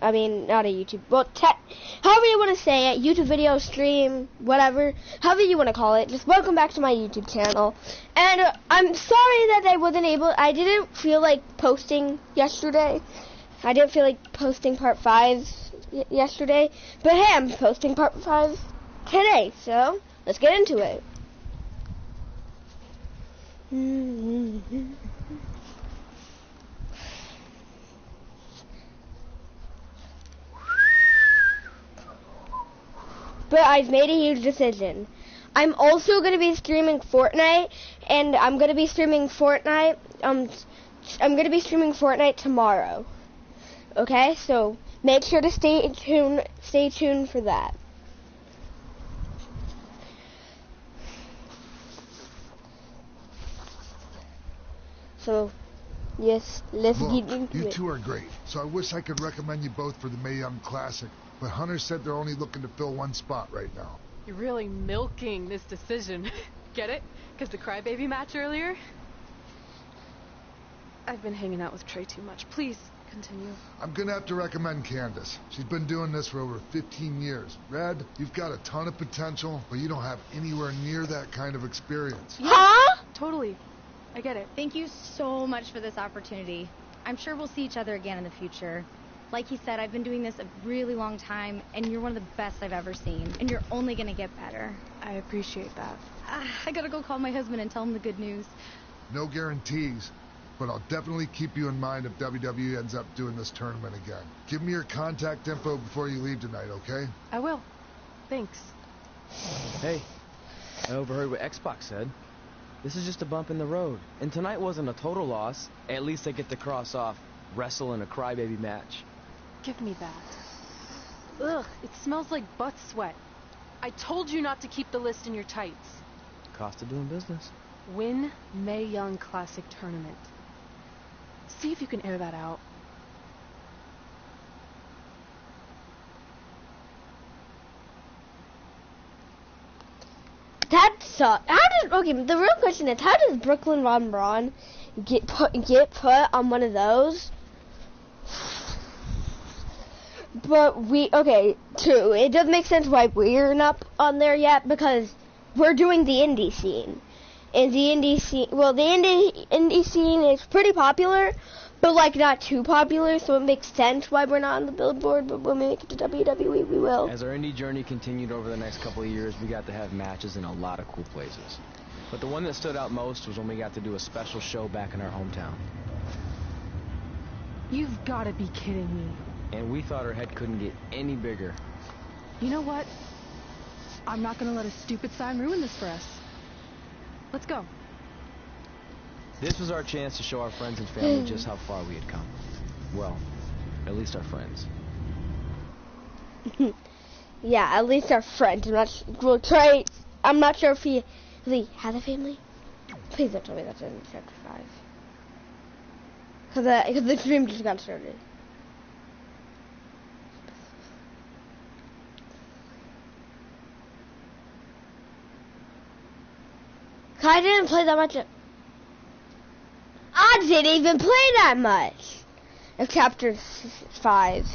I mean, not a YouTube. Well, however you want to say it, YouTube video, stream, whatever, however you want to call it. Just welcome back to my YouTube channel. And I'm sorry that I didn't feel like posting yesterday. I didn't feel like posting part 5 yesterday. But hey, I'm posting part 5 today. So let's get into it. But I've made a huge decision. I'm also going to be streaming Fortnite, and I'm going to be streaming Fortnite. I'm going to be streaming Fortnite tomorrow. Okay, so make sure to stay tuned for that. So, yes, let's get into it. You two are great, so I wish I could recommend you both for the Mae Young Classic. But Hunter said they're only looking to fill one spot right now. You're really milking this decision. Get it? Because the crybaby match earlier? I've been hanging out with Trey too much. Please, continue. I'm gonna have to recommend Candace. She's been doing this for over 15 years. Red, you've got a ton of potential, but you don't have anywhere near that kind of experience. Yeah, huh? Totally. I get it. Thank you so much for this opportunity. I'm sure we'll see each other again in the future. Like he said, I've been doing this a really long time, and you're one of the best I've ever seen. And you're only gonna get better. I appreciate that. I gotta go call my husband and tell him the good news. No guarantees, but I'll definitely keep you in mind if WWE ends up doing this tournament again. Give me your contact info before you leave tonight, okay? I will. Thanks. Hey, I overheard what Xbox said. This is just a bump in the road. And tonight wasn't a total loss. At least I get to cross off wrestle in a crybaby match. Give me that. Ugh, it smells like butt sweat. I told you not to keep the list in your tights. Cost of doing business. Win Mae Young Classic Tournament. See if you can air that out. That sucks. Okay, the real question is, how does Brooklyn Von Braun get put on one of those? But true. It doesn't make sense why we're not on there yet, because we're doing the indie scene. And the indie scene is pretty popular, but like not too popular, so it makes sense why we're not on the billboard, but when we make it to WWE, we will. As our indie journey continued over the next couple of years, we got to have matches in a lot of cool places. But the one that stood out most was when we got to do a special show back in our hometown. You've got to be kidding me. And we thought our head couldn't get any bigger. You know what? I'm not going to let a stupid sign ruin this for us. Let's go. This was our chance to show our friends and family just how far we had come. Well, at least our friends. Yeah, at least our friends. I'm not sure if he has a family. Please don't tell me that's in chapter 5. Because the stream just got started. I didn't play that much. I didn't even play that much of chapter 5.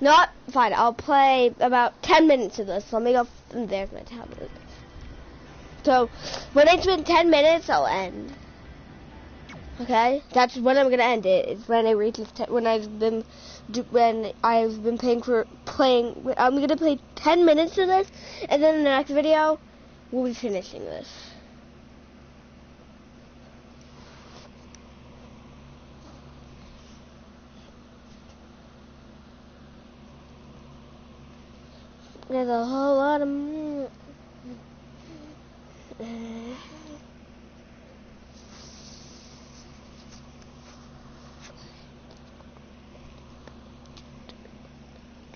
Not fine. I'll play about 10 minutes of this. Let me go. There's my tablet. So when it's been 10 minutes, I'll end. Okay, that's when I'm gonna end it. It's when I reach when I've been playing. I'm gonna play 10 minutes of this, and then in the next video, we'll be finishing this. There's a whole lot of.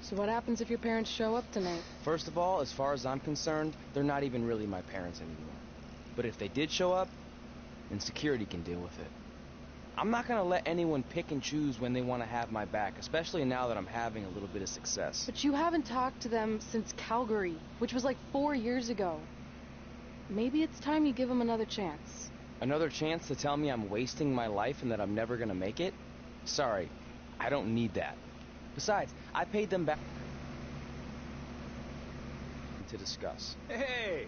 So what happens if your parents show up tonight? First of all, as far as I'm concerned, they're not even really my parents anymore. But if they did show up, then security can deal with it. I'm not gonna let anyone pick and choose when they want to have my back, especially now that I'm having a little bit of success. But you haven't talked to them since Calgary, which was like 4 years ago. Maybe it's time you give them another chance. Another chance to tell me I'm wasting my life and that I'm never gonna make it? Sorry, I don't need that. Besides, I paid them back to discuss. Hey,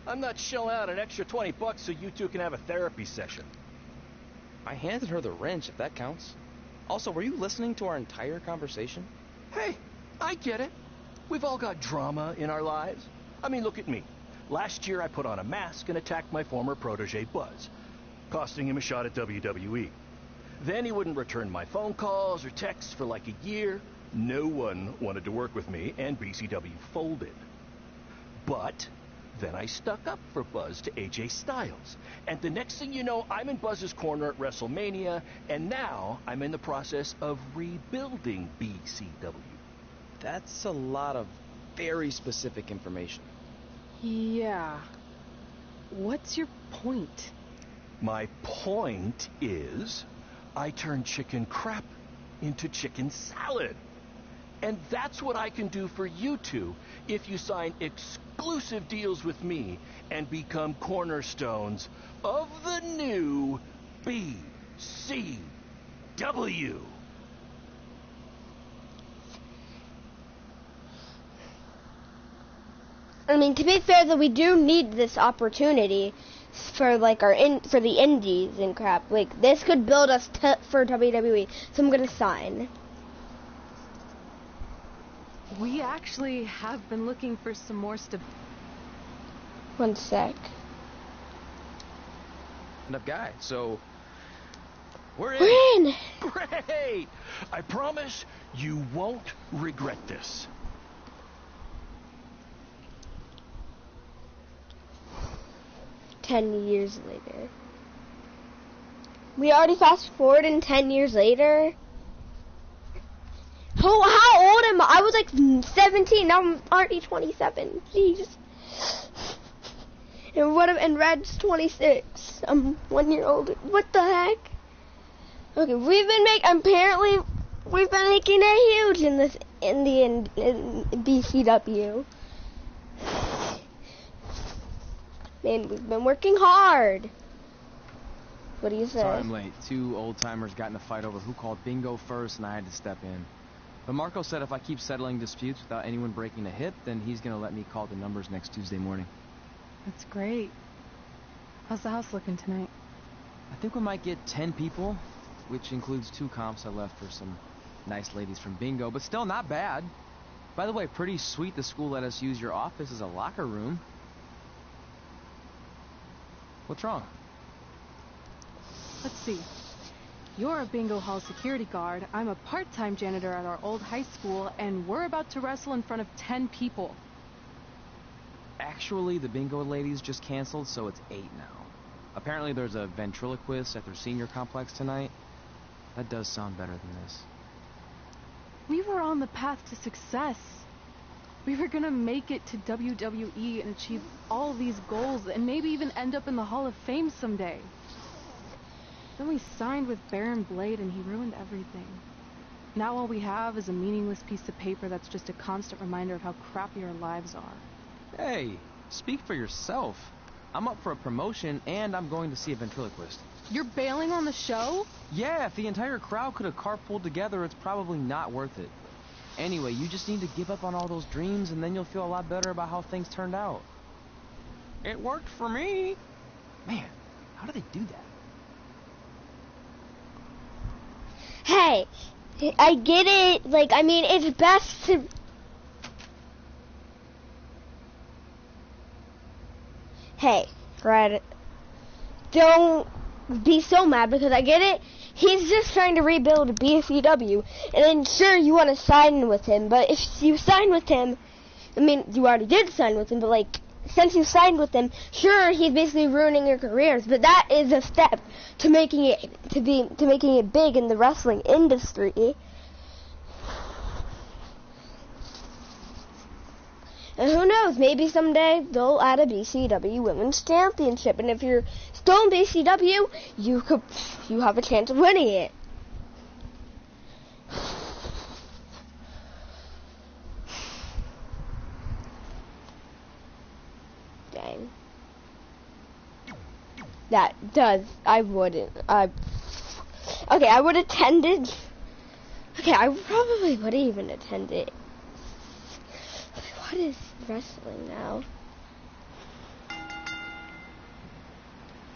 I'm not shelling out an extra $20 so you two can have a therapy session. I handed her the wrench, if that counts. Also, were you listening to our entire conversation? Hey, I get it. We've all got drama in our lives. I mean, look at me. Last year I put on a mask and attacked my former protege Buzz, costing him a shot at WWE. Then he wouldn't return my phone calls or texts for like a year. No one wanted to work with me, and BCW folded. But then I stuck up for Buzz to AJ Styles. And the next thing you know, I'm in Buzz's corner at WrestleMania, and now I'm in the process of rebuilding BCW. That's a lot of very specific information. Yeah. What's your point? My point is, I turned chicken crap into chicken salad. And that's what I can do for you two if you sign exclusive deals with me and become cornerstones of the new BCW. I mean, to be fair, though, we do need this opportunity for like for the indies and crap. Like, this could build us for WWE. So I'm gonna sign. We actually have been looking for some more One sec. Enough guy, so we're in. We're in. Great! I promise you won't regret this. $10 years later. We already fast forward in 10 years later. How old am I? I was like 17. Now I'm already 27. Jeez. And Red's 26. I'm 1 year older. What the heck? Okay, we've been making it huge in BCW. Man, we've been working hard. What do you say? Sorry I'm late. Two old-timers got in a fight over who called bingo first, and I had to step in. But Marco said if I keep settling disputes without anyone breaking a hip, then he's going to let me call the numbers next Tuesday morning. That's great. How's the house looking tonight? I think we might get 10 people, which includes 2 comps I left for some nice ladies from bingo, but still not bad. By the way, pretty sweet the school let us use your office as a locker room. What's wrong? Let's see. You're a bingo hall security guard. I'm a part-time janitor at our old high school, and we're about to wrestle in front of 10 people. Actually, the bingo ladies just canceled, so it's 8 now. Apparently there's a ventriloquist at their senior complex tonight. That does sound better than this. We were on the path to success. We were gonna make it to WWE and achieve all these goals and maybe even end up in the Hall of Fame someday. Then we signed with Baron Blade and he ruined everything. Now all we have is a meaningless piece of paper that's just a constant reminder of how crappy our lives are. Hey, speak for yourself. I'm up for a promotion and I'm going to see a ventriloquist. You're bailing on the show? Yeah, if the entire crowd could have carpooled together, it's probably not worth it. Anyway, you just need to give up on all those dreams and then you'll feel a lot better about how things turned out. It worked for me. Man, how do they do that? Hey, I get it. Like, I mean, it's best to... Hey, Red, don't be so mad because I get it. He's just trying to rebuild BCW, and then sure, you want to sign with him, but if you sign with him, I mean, you already did sign with him, but like, since you signed with him, sure, he's basically ruining your careers, but that is a step to making it making it big in the wrestling industry. And who knows, maybe someday they'll add a BCW Women's Championship. And if you're still in BCW, you have a chance of winning it. Dang. I would attend it. Okay, I probably would even attend it. What is wrestling now?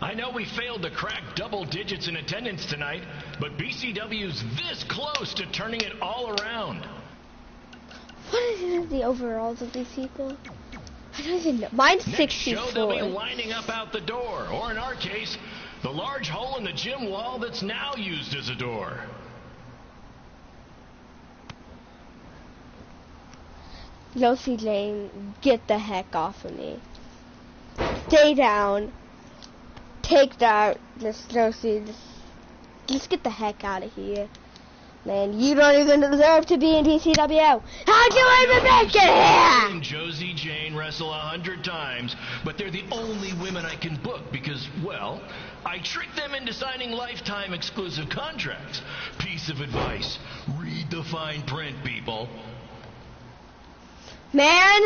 I know we failed to crack double digits in attendance tonight, but BCW's this close to turning it all around. What is the overalls of these people? I don't even know. Mine's 64. Next show they'll be lining up out the door, or in our case, the large hole in the gym wall that's now used as a door. Josie Jane, get the heck off of me. Stay down. Take that. Just Josie, just get the heck out of here. Man, you don't even deserve to be in DCW. How'd you even make it here? I've seen Josie Jane wrestle 100 times, but they're the only women I can book because, well, I tricked them into signing lifetime exclusive contracts. Piece of advice. Read the fine print, people. Man,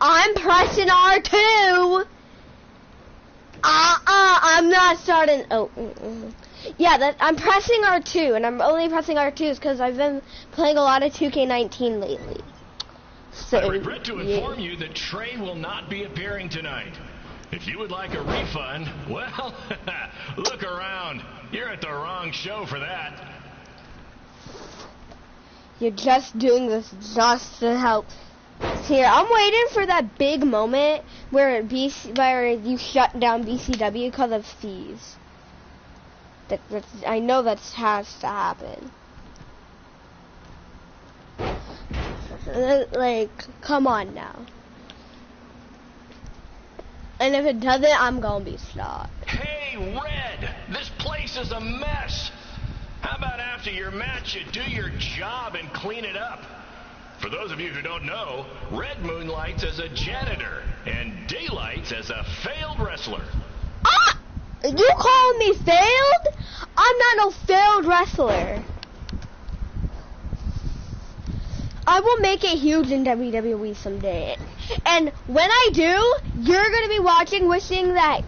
I'm pressing R2. I'm not starting. Yeah, I'm pressing R2, and I'm only pressing R2 because I've been playing a lot of 2K19 lately. So, I regret to inform you that Trey will not be appearing tonight. If you would like a refund, well, look around. You're at the wrong show for that. You're just doing this just to help. Here, I'm waiting for that big moment where you shut down BCW because of fees. I know that has to happen. Like, come on now. And if it doesn't, I'm gonna be stopped. Hey, Red! This place is a mess! How about after your match you do your job and clean it up? For those of you who don't know, Red moonlights as a janitor and daylights as a failed wrestler. Ah! You call me failed? I'm not no failed wrestler. I will make it huge in WWE someday. And when I do, you're going to be watching wishing that,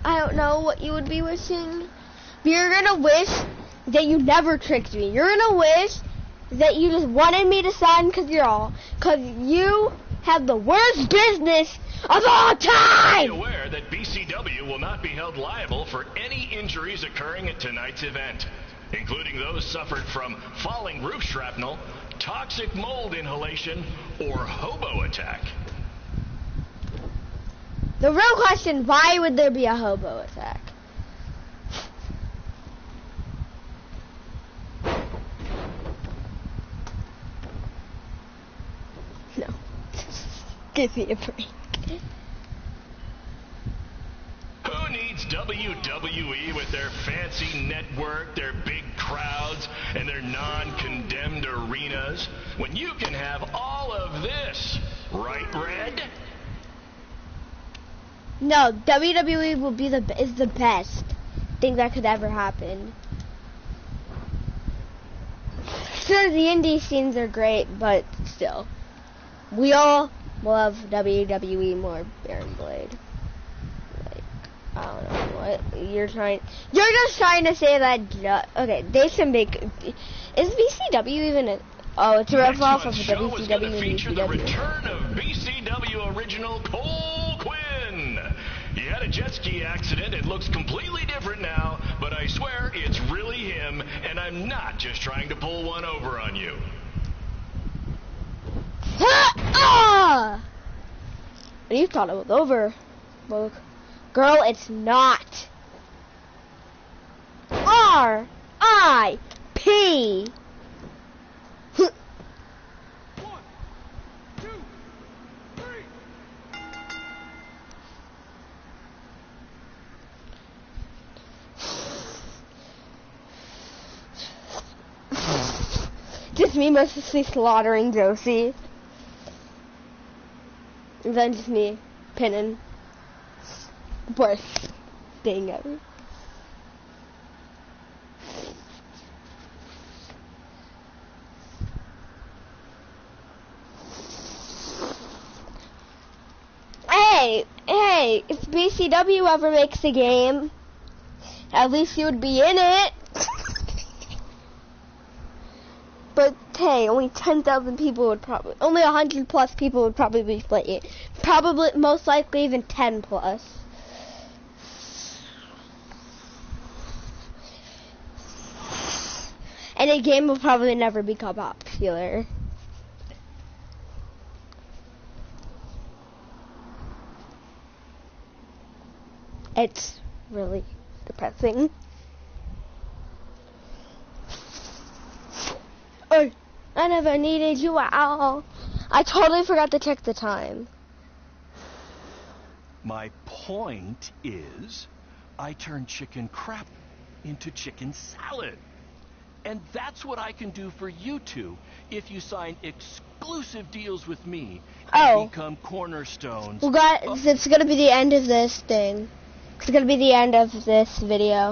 I don't know what you would be wishing. You're going to wish that you never tricked me. You're going to wish that you just wanted me to sign because you have the worst business of all time! Be aware that BCW will not be held liable for any injuries occurring at tonight's event, including those suffered from falling roof shrapnel, toxic mold inhalation, or hobo attack. The real question, why would there be a hobo attack? No. Give me a break. Who needs WWE with their fancy network, their big crowds, and their non-condemned arenas, when you can have all of this, right, Red? No, WWE will be is the best thing that could ever happen. Sure, the indie scenes are great, but still, we all love WWE more. Baron Blade. I don't know what you're trying. You're just trying to say that. Okay, they should make. Is BCW even a? Oh, it's a ripoff of WCW and feature the BCW. return of BCW original Cole Quinn. He had a jet ski accident. It looks completely different now, but I swear it's really him, and I'm not just trying to pull one over on you. You thought it was over, well, girl, it's not. R.I.P. 1, 2, 3. Just me mercilessly slaughtering Josie. And then just me pinning. Worst thing ever. Hey, if BCW ever makes a game, at least you would be in it. But hey, only 10,000 people would only 100 plus people would probably play it. Probably, most likely even 10 plus. And a game will probably never become popular. It's really depressing. Oh, I never needed you at all. I totally forgot to check the time. My point is, I turned chicken crap into chicken salad. And that's what I can do for you two if you sign exclusive deals with me and become cornerstones. Well, guys, it's going to be the end of this thing. It's going to be the end of this video.